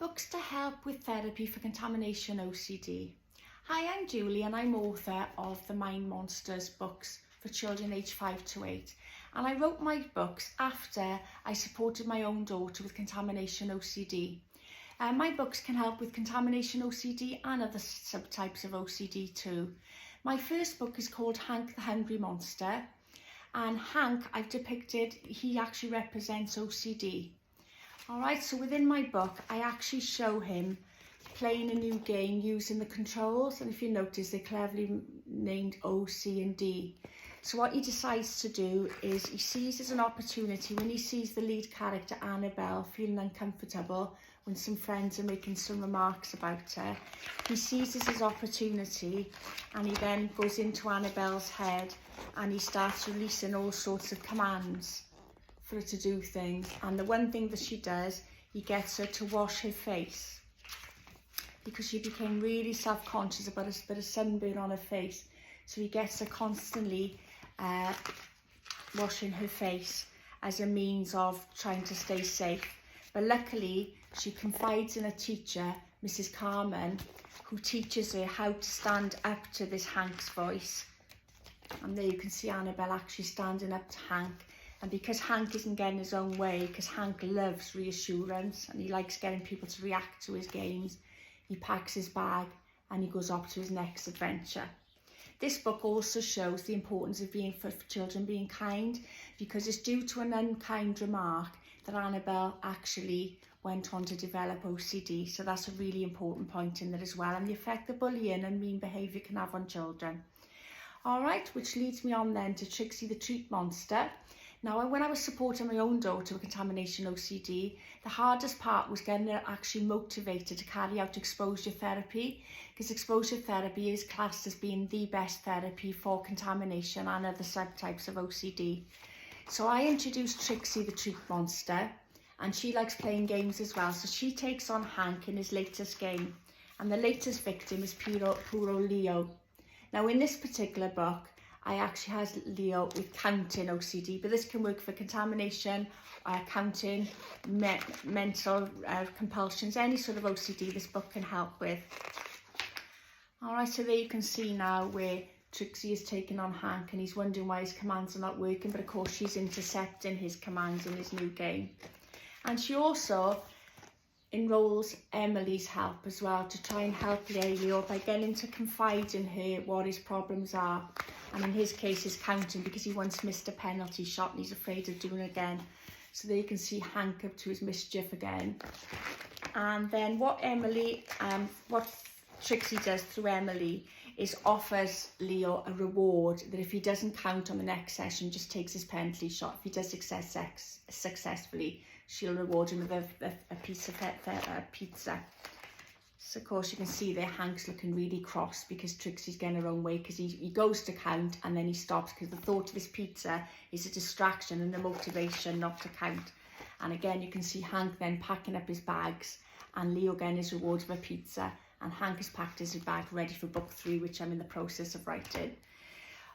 Books to help with therapy for contamination OCD. Hi, I'm Julie and I'm author of the Mind Monsters books for children aged 5 to 8. And I wrote my books after I supported my own daughter with contamination OCD. My books can help with contamination OCD and other subtypes of OCD too. My first book is called Hank the Hungry Monster. And Hank, I've depicted, he actually represents OCD. Alright, so within my book, I actually show him playing a new game using the controls. And if you notice, they're cleverly named O, C and D. So what he decides to do is he seizes an opportunity when he sees the lead character, Annabelle, feeling uncomfortable when some friends are making some remarks about her. He seizes his opportunity and he then goes into Annabelle's head and he starts releasing all sorts of commands for her to do things. And the one thing that she does, he gets her to wash her face because she became really self-conscious about a bit of sunburn on her face. So he gets her constantly washing her face as a means of trying to stay safe. But luckily, she confides in a teacher, Mrs. Carmen, who teaches her how to stand up to this Hank's voice. And there you can see Annabelle actually standing up to Hank. And because Hank isn't getting his own way, because Hank loves reassurance and he likes getting people to react to his games, he packs his bag and he goes off to his next adventure. This book also shows the importance of for children being kind, because it's due to an unkind remark that Annabelle actually went on to develop OCD. So that's a really important point in there as well, and the effect that bullying and mean behaviour can have on children. Alright, which leads me on then to Trixie the Treat Monster. Now, when I was supporting my own daughter with contamination OCD, the hardest part was getting her actually motivated to carry out exposure therapy, because exposure therapy is classed as being the best therapy for contamination and other subtypes of OCD. So I introduced Trixie the Treat Monster, and she likes playing games as well. So she takes on Hank in his latest game, and the latest victim is poor old Leo. Now, in this particular book, I actually has Leo with counting OCD, but this can work for contamination, counting, mental compulsions, any sort of OCD this book can help with. Alright, so there you can see now where Trixie is taking on Hank and he's wondering why his commands are not working, but of course she's intercepting his commands in his new game. And she also enrolls Emily's help as well to try and help Leo by getting to confide in her what his problems are. And in his case, he's counting because he once missed a penalty shot and he's afraid of doing it again. So there you can see Hank up to his mischief again. And then what Trixie does through Emily is offers Leo a reward that if he doesn't count on the next session, just takes his penalty shot. If he does successfully, she'll reward him with a piece of pizza. So of course you can see there Hank's looking really cross because Trixie's getting her own way, because he goes to count and then he stops because the thought of his pizza is a distraction and a motivation not to count. And again you can see Hank then packing up his bags and Leo getting his reward of a pizza, and Hank has packed his bag ready for book 3, which I'm in the process of writing.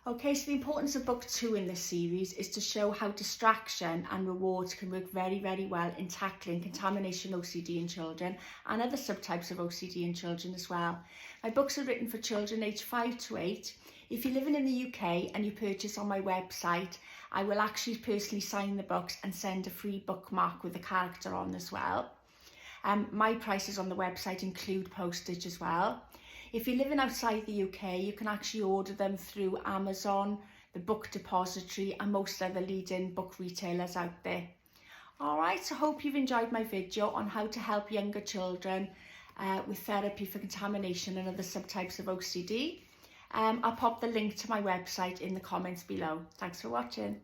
Okay, so the importance of book 2 in this series is to show how distraction and rewards can work very, very well in tackling contamination OCD in children and other subtypes of OCD in children as well. My books are written for children aged 5 to 8. If you're living in the UK and you purchase on my website, I will actually personally sign the books and send a free bookmark with the character on as well. My prices on the website include postage as well. If you're living outside the UK, you can actually order them through Amazon, the Book Depository and most other leading book retailers out there. Alright, so I hope you've enjoyed my video on how to help younger children with therapy for contamination and other subtypes of OCD. I'll pop the link to my website in the comments below. Thanks for watching.